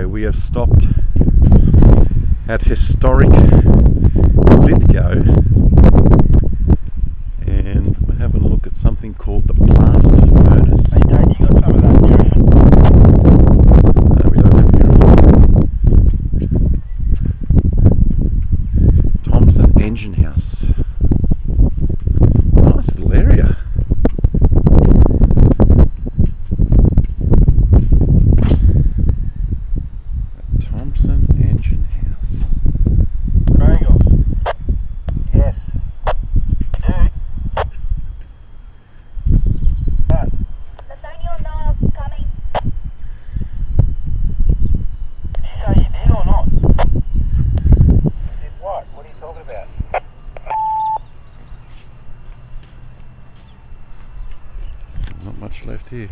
So we have stopped at historic Lithgow and we're having a look at something called the blast furnace. Hey Dad, you got some of that urine? No, we don't have urine. Thompson Engine House. Nice little area. Thompson Engine House. Triangles. Yes. Dude. What? Nathaniel Knob coming. Did you say you did or not? Did what? What are you talking about? Not much left here.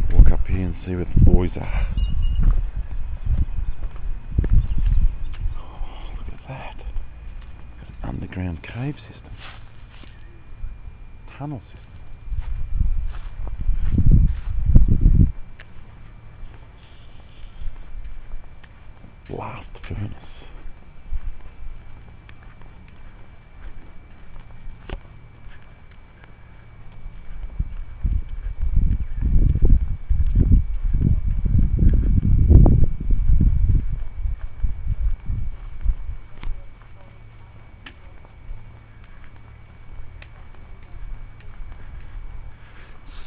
Let's walk up here and see where the boys are. Oh, look at that. Got an underground cave system. Tunnel system. Blast furnace.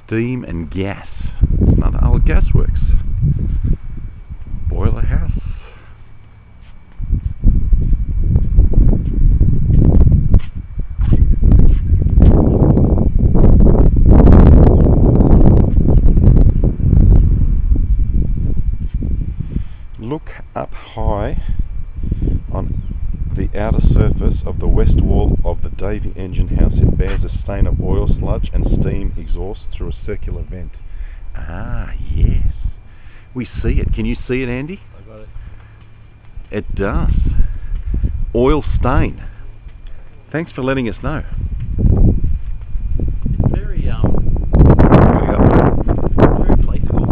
Steam and gas. Another old gasworks. Boiler house. Look up high on the outer surface of the west wall of the Davy engine house. It bears a stain of oil sludge and steam exhaust through a circular vent. Ah, yes. We see it. Can you see it, Andy? I got it. It does. Oil stain. Thanks for letting us know. It's very Yeah. very flexible.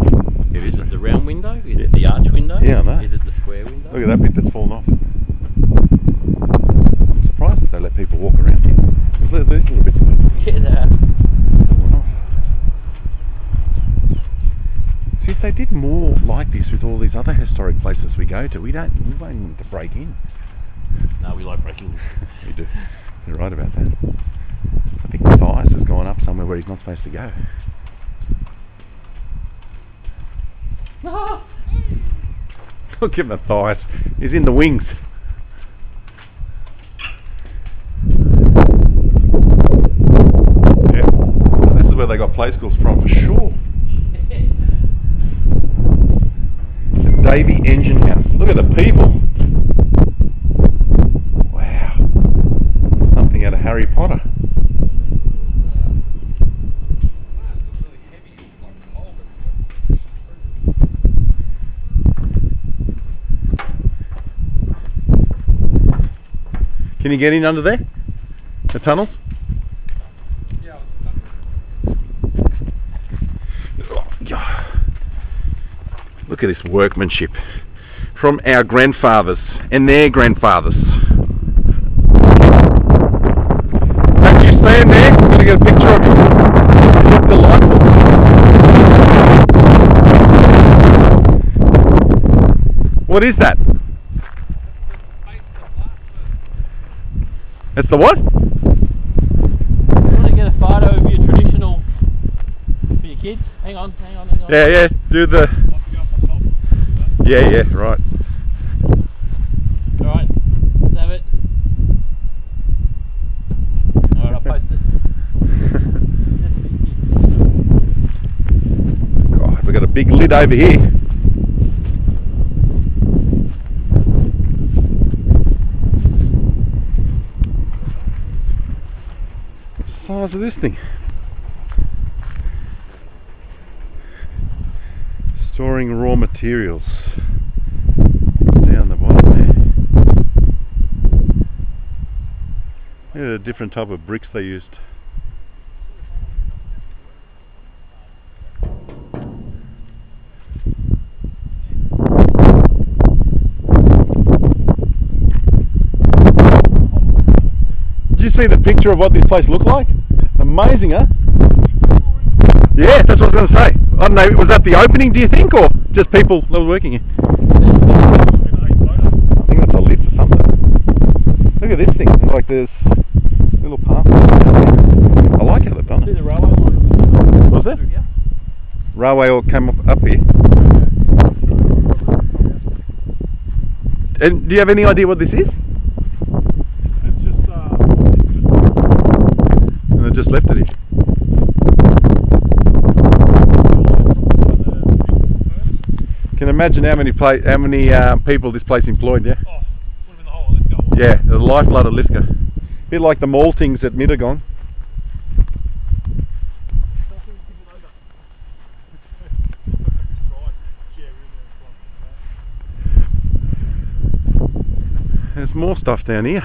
It is. Is it the round window? Is it the arch window? Yeah, I know. Is it the square window? Look at that bit that's fallen off. I'm surprised that they let people walk around here. Look at these little bits of it. Yeah, that. Fallen off. See, if they did more like this with all these other historic places we go to, we won't need to break in. No, we like breaking. We do. You're right about that. I think Matthias has gone up somewhere where he's not supposed to go. Look at Matthias. He's in the wings. Yeah. This is where they got play schools from for sure. The Davy engine house. Look at the people. Wow. Something out of Harry Potter. Can you get in under there? The tunnels? Yeah. Look at this workmanship from our grandfathers and their grandfathers. Don't you stand there? I'm going to get a picture of you. You look delightful. What is that? It's the what? You want to get a photo of your traditional for your kids? Hang on. Yeah, do the... Yeah, right. Alright, let's have it. Alright, I'll post it. God, we've got a big lid over here. What's the size of this thing? Storing raw materials. Down the bottom there. Look at the different type of bricks they used. see the picture of what this place looked like? Amazing, huh? Yeah, that's what I was going to say. I don't know, was that the opening, do you think, or just people that were working here? I think that's a lift or something. Look at this thing. It's like there's little paths. I like how they've done See it. the railway line? Was it? Yeah. Railway all came up here. And do you have any idea what this is? It's just, And they just left it here. Can you imagine how many people this place employed? Yeah. oh, would have been the whole of Lithgow. Yeah, the lifeblood of Lithgow. A bit like the maltings at Mittagong. There's more stuff down here.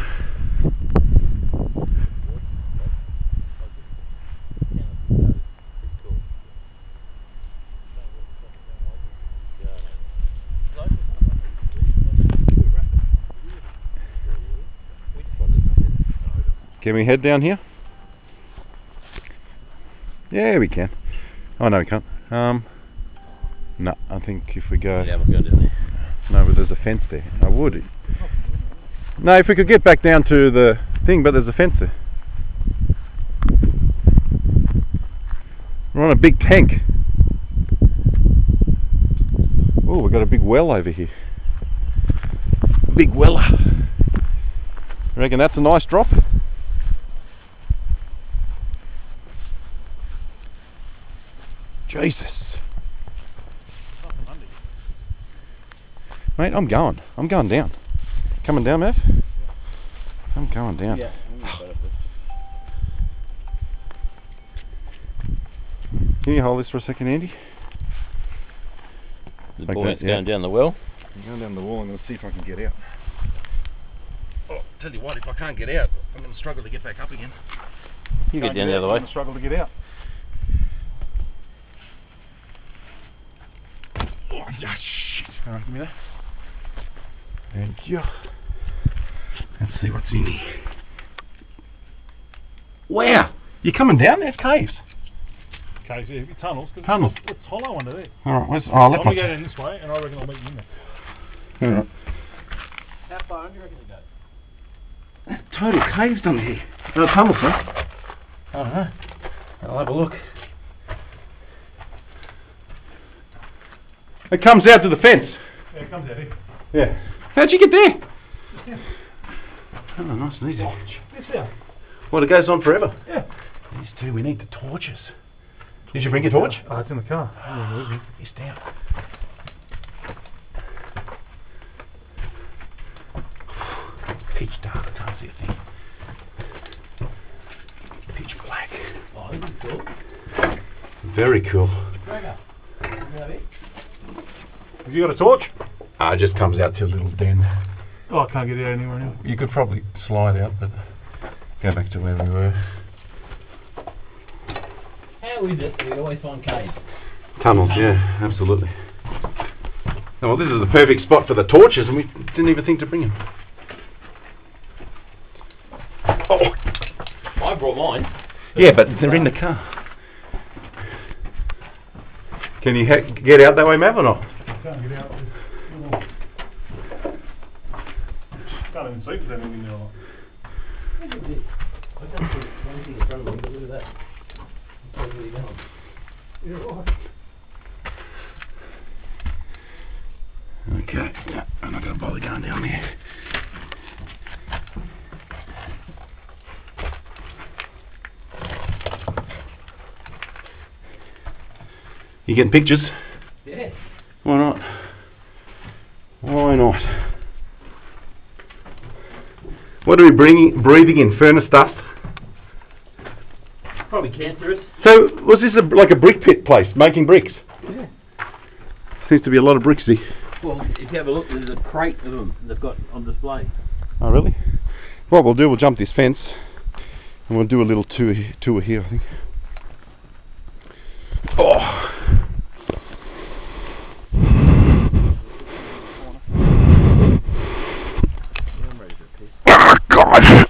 Can we head down here? Yeah, we can. Oh no, we can't. No, I think if we go. Yeah, we're going down there. No, but there's a fence there. I would. No, if we could get back down to the thing, but there's a fence there. We're on a big tank. Oh, we've got a big well over here. Big weller. You reckon that's a nice drop? Jesus. Mate, I'm going down. Coming down, Mav? I'm going down. Yeah. Can you hold this for a second, Andy? The Like buoyant's that, yeah. going down the well. I'm going down the wall. I'm going to see if I can get out. Oh, tell you what, if I can't get out, I'm going to struggle to get back up again. You get down the other way. I'm going to struggle to get out. Oh, yeah, shit. Alright, give me that. Thank you. Let's see what's in here. Wow! You're coming down? There's caves. Okay, so it'll be tunnels. Tunnels. It's hollow under there. Alright, oh, I'm let going to go down this way, and I reckon I'll meet you in there. Alright. How far under do you reckon to go? There's total caves under here. No tunnels, huh? I don't know. I'll have a look. It comes out to the fence. Yeah, it comes out here. Yeah. How'd you get there? Yeah. Oh, nice and easy. This here. Well, it goes on forever. Yeah. These two, we need the torches. Did you bring your torch? Oh, it's in the car. It's down. Pitch dark, I can't see a thing. Pitch black. Oh, this is cool. Very cool. Have you got a torch? It just comes out to a little den. Oh, I can't get out anywhere now. You could probably slide out, but go back to where we were. How is it that we always find caves? Tunnels, yeah, absolutely. Oh, well, this is the perfect spot for the torches, and we didn't even think to bring them. Oh! I brought mine. Yeah, but they're in the car. Can you get out that way, Mav, or not? I can't get out. Can't even see if there's anything in there or not. Look at this. I can't see anything in front of me, but look at that. That's where you're going. Yeah, right. Okay, no, I'm not going to bother going down there. You getting pictures? Yeah. Why not? Why not? What are we breathing in? Furnace dust? Probably cancerous. So, was this like a brick pit place, making bricks? Yeah. Seems to be a lot of bricks here. Well, if you have a look, there's a crate of them they've got on display. Oh, really? What we'll do, we'll jump this fence and we'll do a little tour here, I think. Oh! Oh, God!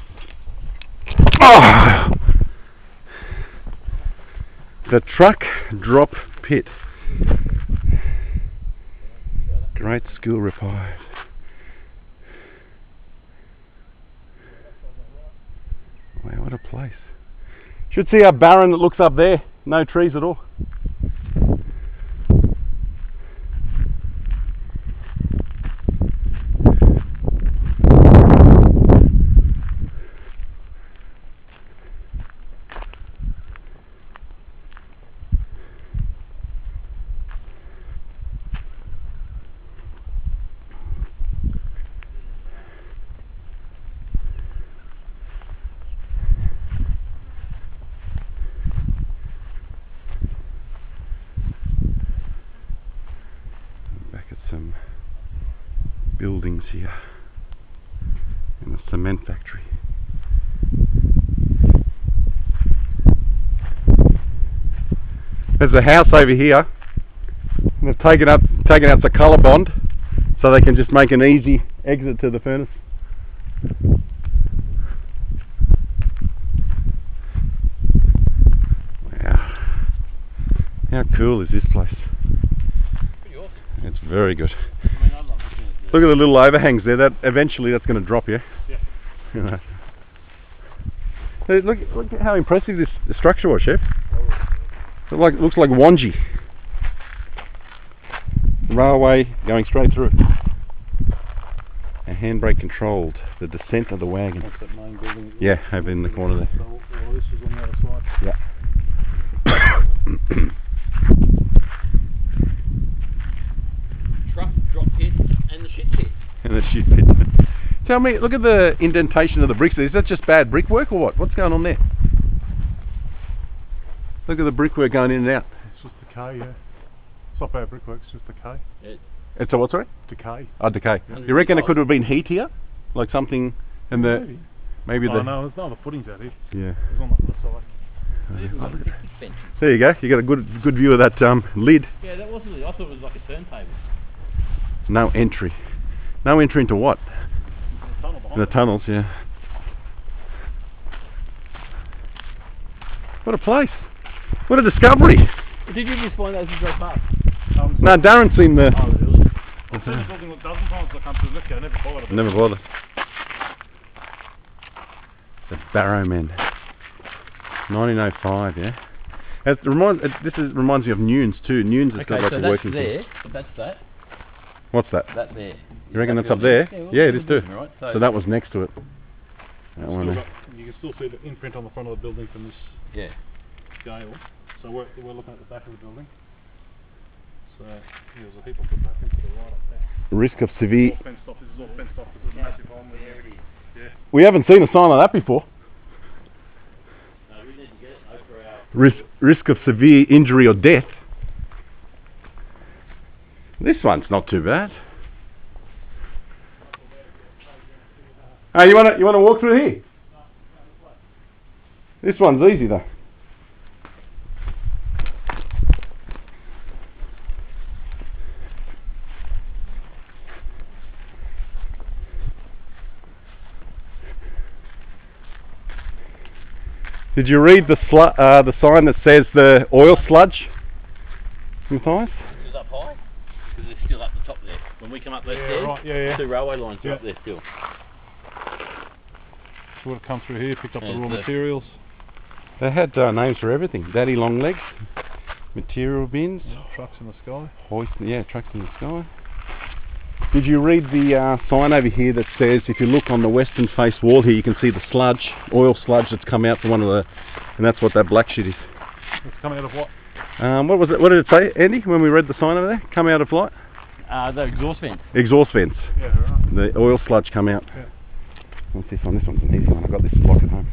a truck drop pit. Great skill required. Wow, what a place. Should see how barren it looks up there. No trees at all. Some buildings here in a cement factory. There's a house over here, and they've taken out the colour bond so they can just make an easy exit to the furnace. Wow, how cool is this place? It's very good. I mean, I love looking at this. Look at the little overhangs there. That eventually that's going to drop you. Yeah. Hey, look at how impressive this structure was, Chef. It looks like Wanji. Railway going straight through. A handbrake controlled. The descent of the wagon. That's that main building. Yeah, over in the corner there. So all this is on the other side. Yeah. Truck, drop pit, and the shit pit. And the shit pit. Tell me, look at the indentation of the bricks. Is that just bad brickwork or what? What's going on there? Look at the brickwork going in and out. It's just decay, yeah. It's not bad brickwork, it's just decay. It's a what, sorry? Decay. Oh, decay. Yeah. You reckon it could have been heat here? Like something in the... Maybe Oh the... no, there's no, the footings out here. Yeah. It's on the other side. There you go. You got a good view of that lid. Yeah, that wasn't it. I thought it was like a turntable. No entry. No entry into what? The tunnel behind In the tunnels, yeah. What a place. What a discovery. Did you just find those as you drove past? No, Darren's seen the... Oh, really? I've seen the building a dozen times I come through Lithgow, I never bothered about it. Never bothered. The Barrow Men. 1905, yeah. It reminds me of Nunes too. Nunes has got like a working there, but that's that. What's that? That there. You reckon that's up there? Yeah, it is too. Right? So that was next to it. That Still one there. got, you can still see the imprint on the front of the building from this scale. So we're looking at the back of the building. So there's a heap of foot back into the right up there. Risk of severe... All fenced off. This is all fenced off. This is a massive hole in there. Yeah. We haven't seen a sign like that before. No, we need to get it over our... Risk of severe injury or death. This one's not too bad. Hey, you wanna walk through here? This one's easy though. Did you read the sign that says the oil sludge? Matthias? Is up high? Because it's still up the top there. When we come up those stairs, right, yeah. two railway lines are up there still. So we've come through here, picked up the And raw the- materials. They had names for everything. Daddy Longlegs, material bins, Trucks in the sky. trucks in the sky. Did you read the sign over here that says if you look on the western face wall here, you can see the sludge, oil sludge that's come out from one of the, and that's what that black shit is. It's coming out of what? What was it? What did it say, Andy? When we read the sign over there, come out of light. The exhaust vent. Exhaust vents. Yeah, right. The oil sludge come out. Yeah. What's this one? This one's an easy one. I got this block at home.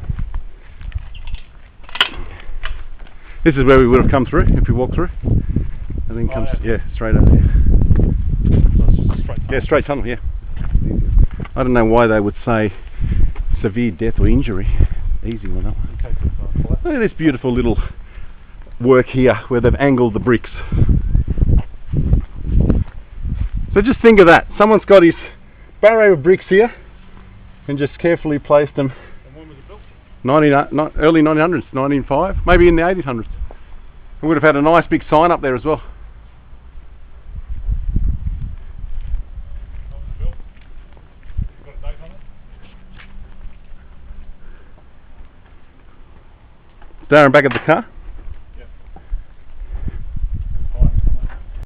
This is where we would have come through if we walked through. And then comes straight over here. So it's just a straight tunnel. Yeah, straight tunnel, yeah. I don't know why they would say severe death or injury. Easy one, that one. In case it's flat. Look at this beautiful little work here where they've angled the bricks. So just think of that. Someone's got his barrow of bricks here and just carefully placed them. And when was it built? Early 1900s, 1905, maybe in the 1800s. We would have had a nice big sign up there as well. How was it built? You got a date on it? Darren, back at the car.